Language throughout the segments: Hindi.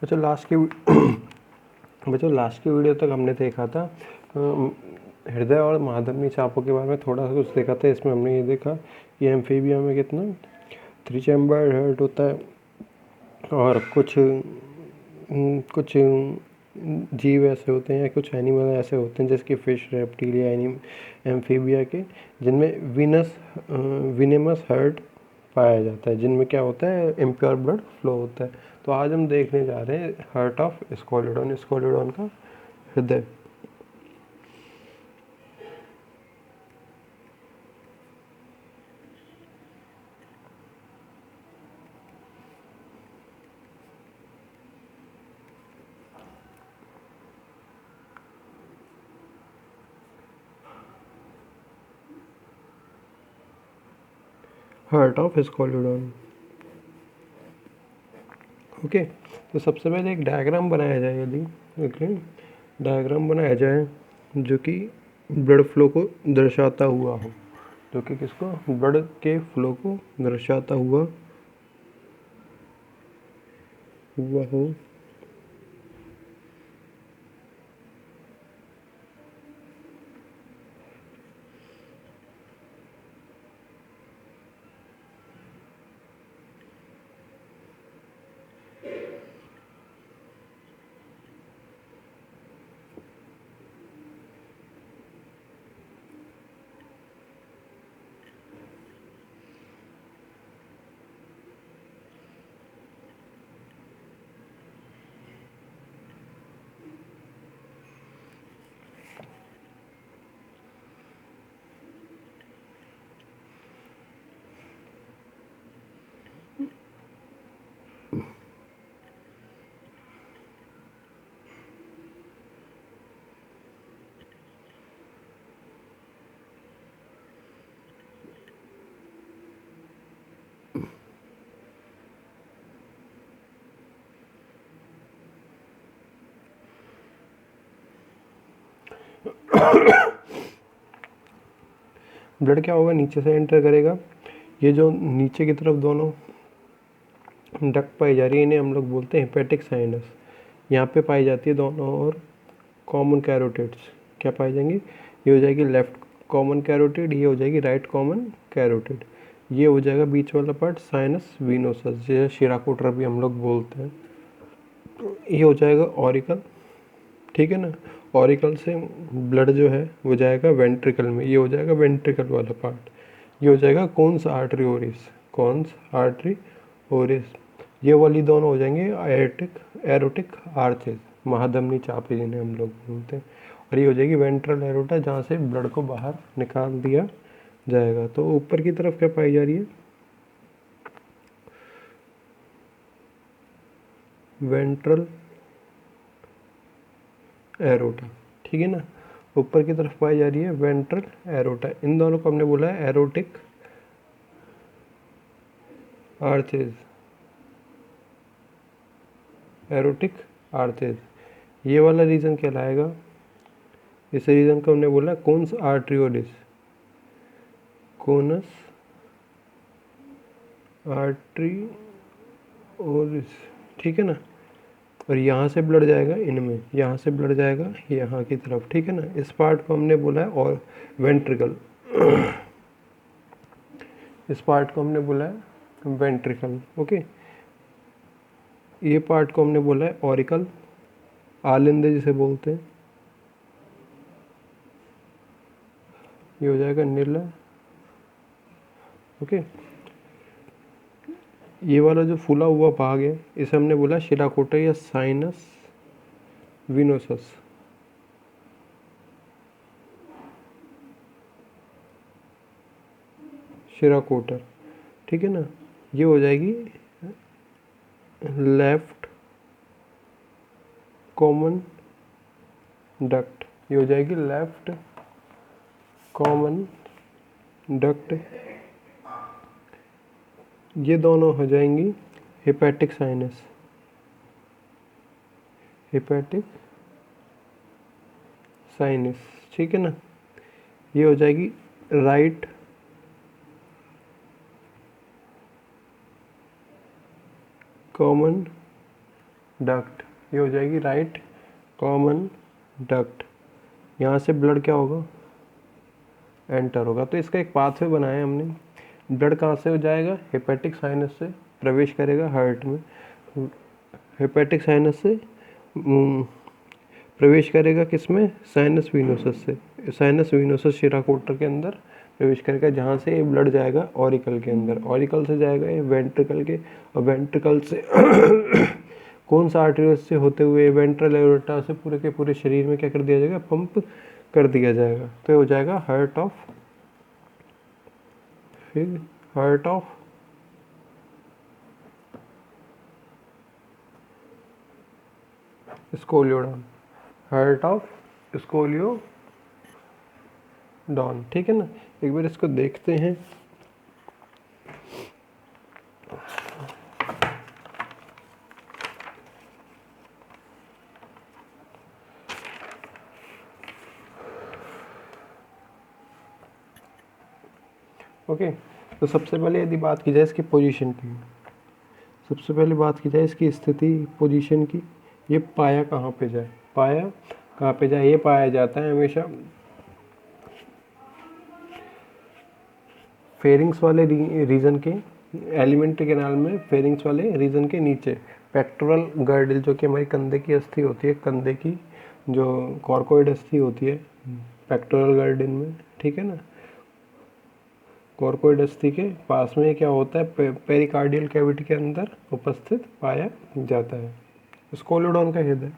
बच्चों लास्ट की वीडियो तक हमने देखा था हृदय और महाधमनी चापों के बारे में थोड़ा सा कुछ देखा था। इसमें हमने ये देखा कि एम्फीबिया में कितना 3 चैम्बर हार्ट होता है और कुछ जीव ऐसे होते हैं या कुछ एनिमल ऐसे होते हैं जैसे कि फिश, रेप्टिलिया, एम्फीबिया के, जिनमें विनेमस हार्ट पाया जाता है, जिनमें क्या होता है, इम्प्योर ब्लड फ्लो होता है। तो आज हम देखने जा रहे हैं हार्ट ऑफ स्कोलिडोन का हृदय। Heart of स्कोलिडोन। ओके, तो सबसे पहले एक डायग्राम बनाया जाए। यदि ओके डायग्राम बनाया जाए जो कि ब्लड फ्लो को दर्शाता हुआ हो, जो कि किसको, ब्लड के फ्लो को दर्शाता हुआ हो। ब्लड क्या होगा, नीचे से एंटर करेगा। ये जो नीचे की तरफ दोनों डक्ट पाई जा रही है, इन्हें हम लोग बोलते हैं हेपेटिक साइनस। यहाँ पे पाई जाती है दोनों और कॉमन कैरोटिड्स। क्या पाई जाएंगी, ये हो जाएगी लेफ्ट कॉमन कैरोटिड, ये हो जाएगी राइट कॉमन कैरोटिड। ये हो जाएगा बीच वाला पार्ट साइनस विनोसस, जैसे शिराकोट्रा भी हम लोग बोलते हैं। ये हो जाएगा ऑरिकल, ठीक है ना। ऑरिकल से ब्लड जो है वो जाएगा वेंट्रिकल में, ये हो जाएगा वेंट्रिकल वाला पार्ट। ये हो जाएगा कॉन्स आर्टरी ओरिस। ये वाली दोनों हो जाएंगे एरोटिक आर्चेज, महाधमनी चापे जिन्हें हम लोग बोलते हैं। और ये हो जाएगी वेंट्रल एरोटा, जहाँ से ब्लड को बाहर निकाल दिया जाएगा। तो ऊपर की तरफ क्या पाई जा रही है, वेंट्रल एरोटा, ठीक है ना। ऊपर की तरफ पाई जा रही है वेंट्रल एरोटा। इन दोनों को हमने बोला है एरोटिक आर्चेज। ये वाला रीजन कहलाएगा, इस रीजन को हमने बोला कोन्स आर्टरियोलिस, कोनस आर्टरियोलिस, ठीक है ना। और यहाँ से ब्लड जाएगा इनमें, यहाँ से ब्लड जाएगा यहाँ की तरफ, ठीक है ना। इस पार्ट को हमने बोला है और वेंट्रिकल इस पार्ट को हमने बोला है वेंट्रिकल। ओके, ये पार्ट को हमने बोला है ऑरिकल, आलिंदे जिसे बोलते हैं। ये हो जाएगा नीला। ओके, ये वाला जो फूला हुआ भाग है इसे हमने बोला शिराकोटा या साइनस विनोसस। शिराकोटर, ठीक है ना। ये हो जाएगी लेफ्ट कॉमन डक्ट, ये हो जाएगी लेफ्ट कॉमन डक्ट। ये दोनों हो जाएंगी हेपेटिक साइनस, ठीक है ना। ये हो जाएगी राइट कॉमन डक्ट, ये हो जाएगी राइट कॉमन डक्ट। यहाँ से ब्लड क्या होगा, एंटर होगा। तो इसका एक पाथवे बनाया है हमने। ब्लड कहाँ से हो जाएगा, हेपेटिक साइनस से प्रवेश करेगा हार्ट में, हेपेटिक साइनस से प्रवेश करेगा किसमें, साइनस वीनोसस से, साइनस वीनोसस शिरा कोटर के अंदर प्रवेश करेगा, जहाँ से ये ब्लड जाएगा ऑरिकल के अंदर, ऑरिकल से जाएगा ये वेंट्रिकल के, और वेंट्रिकल से कौन सा आर्टरी से होते हुए वेंट्रल एओर्टा से पूरे के पूरे शरीर में क्या कर दिया जाएगा, पंप कर दिया जाएगा। तो ये हो जाएगा हार्ट ऑफ, फिर heart of Scoliodon, heart of Scoliodon. ठीक है ना, एक बार इसको देखते हैं। ओके, तो सबसे पहले यदि बात की जाए इसकी पोजीशन की, सबसे पहले बात की जाए इसकी स्थिति पोजीशन की, ये पाया कहाँ पे जाए, पाया कहाँ पे जाए, ये पाया जाता है हमेशा फेरिंग्स वाले रीजन के, एलिमेंट्री कैनाल में फेरिंग्स वाले रीजन के नीचे, पेक्टोरल गर्डल जो कि हमारी कंधे की अस्थि होती है, कंधे की जो कॉर्कोइड अस्थि होती है पेक्टोरल गर्डल में, ठीक है ना, कॉर्कोइड अस्थि के पास में क्या होता है, पेरिकार्डियल कैविटी के अंदर उपस्थित पाया जाता है। स्कोलियोडॉन का हृदय,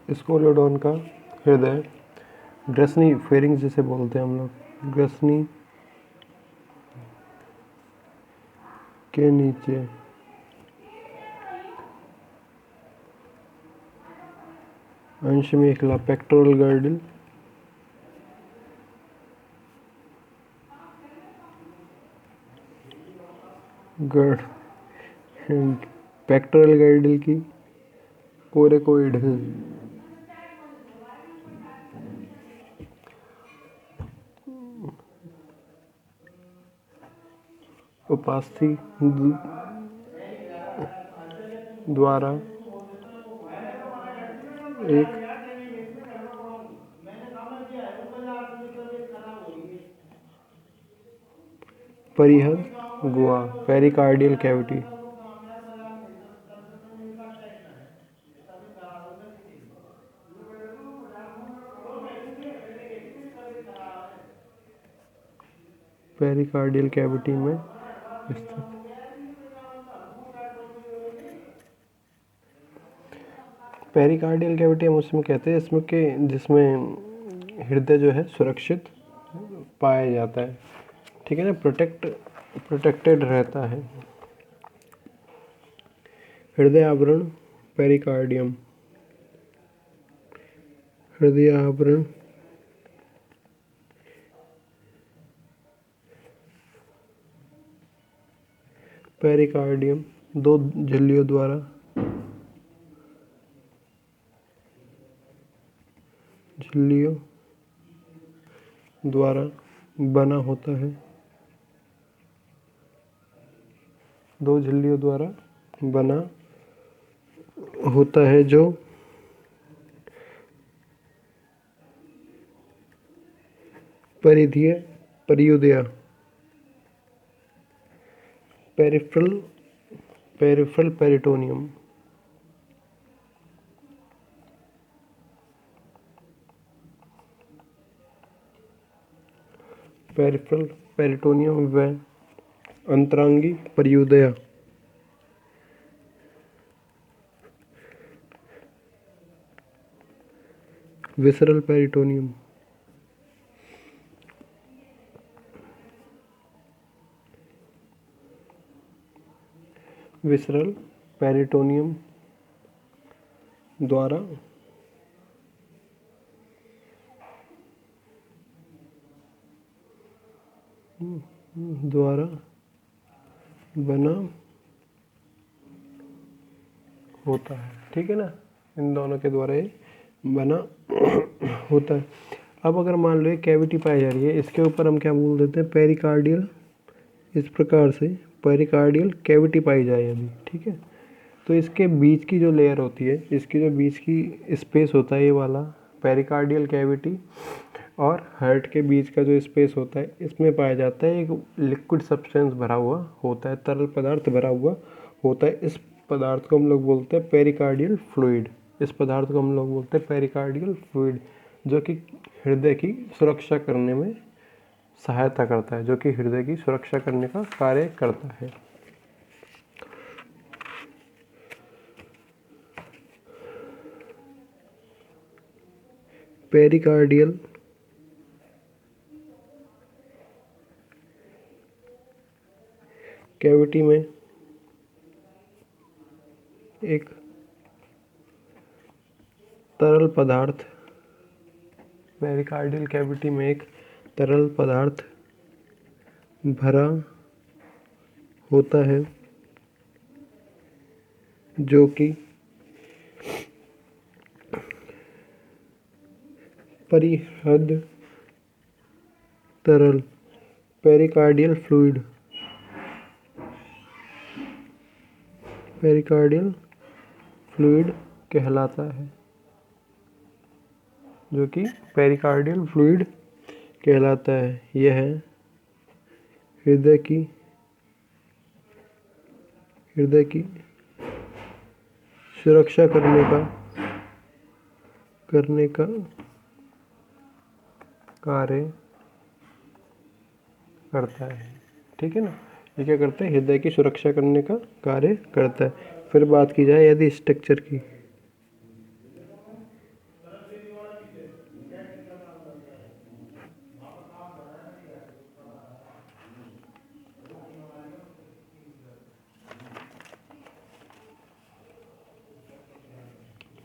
स्कोलियोडॉन का हृदय ग्रसनी फेरिंग्स जिसे बोलते हैं हम लोग, ग्रसनी के नीचे अंश में इखला पेक्टोरल गर्डल, पेक्टोरल गर्डल की कोरेकोइड है, उपास्थि द्वारा एक परिहद गुहा, पेरिकार्डियल कैविटी, पेरिकार्डियल कैविटी में स्थित। पेरिकार्डियल कैविटी हम उसमें कहते हैं इसमें के जिसमें हृदय जो है सुरक्षित पाया जाता है, ठीक है ना, प्रोटेक्टेड रहता है। हृदय आवरण पेरिकार्डियम, हृदय आवरण पेरिकार्डियम दो झिल्लियों द्वारा बना होता है, दो झिल्लियों द्वारा बना होता है, जो परिधीय परियुदया पेरिफेरल पेरिटोनियम, पेरिफेरल पेरिटोनियम व अंतरंगी परियुदया विसरल पेरिटोनियम, विसरल पेरिटोनियम द्वारा बना होता है, ठीक है ना, इन दोनों के द्वारा ये बना होता है। अब अगर मान लो एक कैविटी पाई जा रही है, इसके ऊपर हम क्या बोल देते हैं, पेरिकार्डियल, इस प्रकार से पेरिकार्डियल कैविटी पाई जाए अभी, ठीक है। तो इसके बीच की जो लेयर होती है, इसकी जो बीच की स्पेस होता है, ये वाला पेरिकार्डियल कैविटी और हार्ट के बीच का जो स्पेस होता है, इसमें पाया जाता है एक लिक्विड सब्सटेंस भरा हुआ होता है, तरल पदार्थ भरा हुआ होता है। इस पदार्थ को हम लोग बोलते हैं पेरिकार्डियल फ्लूइड। इस पदार्थ को हम लोग बोलते हैं पेरिकार्डियल फ्लूइड, जो कि हृदय की सुरक्षा करने में सहायता करता है, जो कि हृदय की सुरक्षा करने का कार्य करता है। पेरिकार्डियल कैविटी में एक तरल पदार्थ, पेरिकार्डियल कैविटी में एक तरल पदार्थ भरा होता है, जो कि परिहद तरल पेरिकार्डियल फ्लूइड, पेरिकार्डियल फ्लूइड कहलाता है, जो कि पेरिकार्डियल फ्लूइड कहलाता है। यह हृदय की सुरक्षा करने का कार्य करता है, ठीक है ना। ये क्या करता है, हृदय की सुरक्षा करने का कार्य करता है। फिर बात की जाए यदि स्ट्रक्चर की,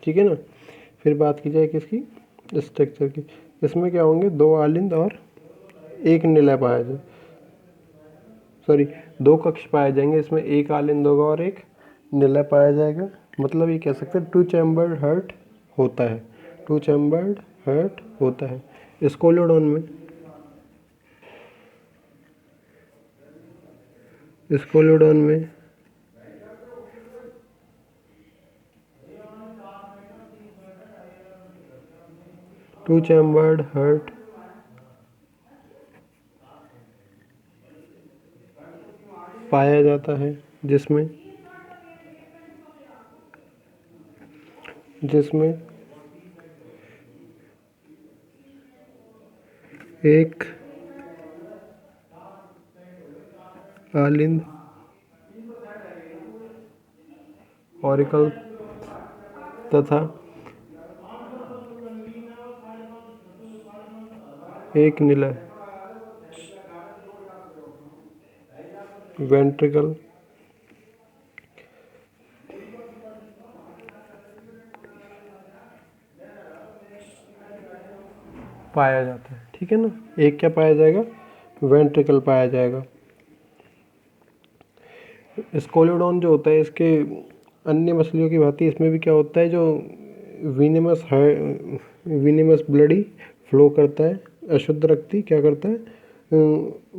ठीक है ना। फिर बात की जाए किसकी, स्ट्रक्चर की। इसमें क्या होंगे, दो आलिंद और एक निलय पाया जाए, सॉरी, दो कक्ष पाए जाएंगे। इसमें एक आलिंद होगा और एक निलय पाया जाएगा। मतलब ये कह सकते हैं टू चैम्बर्ड हार्ट होता है, टू चैम्बर्ड हार्ट होता है। स्कोलियोडोन में टू चैम्बर्ड हार्ट पाया जाता है, जिसमें एक आलिंद ऑरिकल तथा एक निलय वेंट्रिकल पाया जाता है, ठीक है ना। एक क्या पाया जाएगा, वेंट्रिकल पाया जाएगा। स्कोलियोडोन जो होता है, इसके अन्य मछलियों की भांति इसमें भी क्या होता है, जो वीनेमस ब्लड ही फ्लो करता है, अशुद्ध रक्त ही क्या करता है,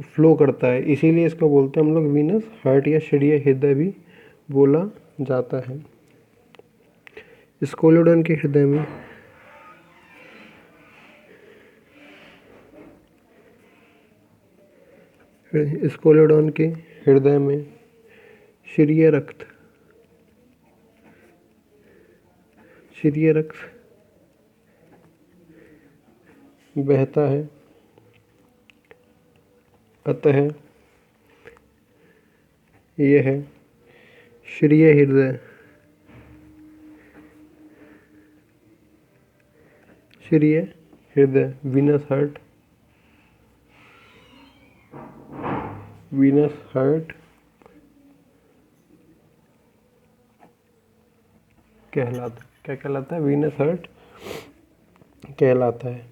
फ्लो करता है। इसीलिए इसको बोलते हैं हम लोग वीनस हार्ट या क्षीणीय हृदय भी बोला जाता है। स्कोलियोडोन के हृदय में स्कोलियोडोन के हृदय में क्षीणीय रक्त बहता है, अतः यह क्षीणीय हृदय वीनस हार्ट कहलाता है। क्या कहलाता है, वीनस हार्ट कहलाता है।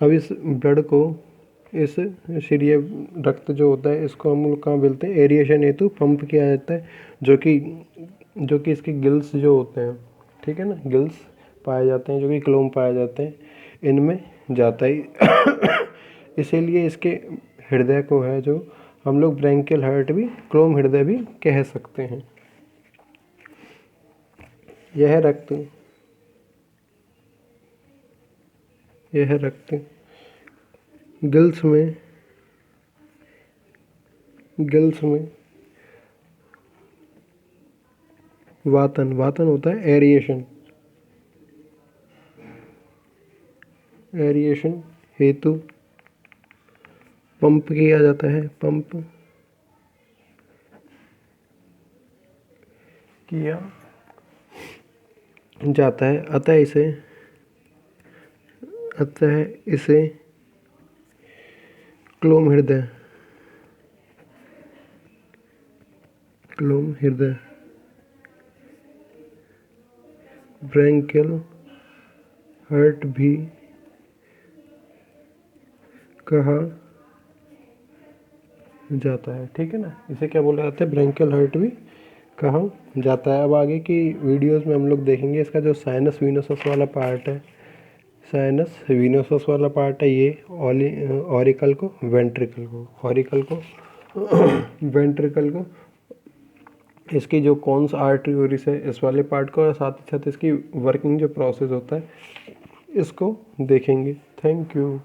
अब इस ब्लड को, इस क्षीणीय रक्त जो होता है, इसको हम लोग कहाँ मिलते हैं, एरिएशन हेतु पंप किया जाता है, जो कि इसके गिल्स जो होते हैं, ठीक है ना, गिल्स पाए जाते हैं, जो कि क्लोम पाए जाते हैं। इनमें जाता है। इसीलिए इसके हृदय को है जो हम लोग ब्रैंकियल हार्ट भी, क्लोम हृदय भी कह सकते हैं। यह रक्त गिल्स में वातन होता है एरिएशन हेतु पंप किया जाता है, पंप किया जाता है। अतः इसे क्लोम हृदय ब्रैंकियल हार्ट भी कहा जाता है। ठीक है ना, इसे क्या बोला जाता है? ब्रैंकियल हार्ट भी कहा जाता है। अब आगे की वीडियोस में हम लोग देखेंगे इसका जो साइनस वीनसस वाला पार्ट है, साइनस वीनसस वाला पार्ट है, ये ऑरिकल को वेंट्रिकल को इसकी जो कॉन्स आर्टरीज है इस वाले पार्ट को, और साथ ही साथ इसकी वर्किंग जो प्रोसेस होता है इसको देखेंगे। Thank you.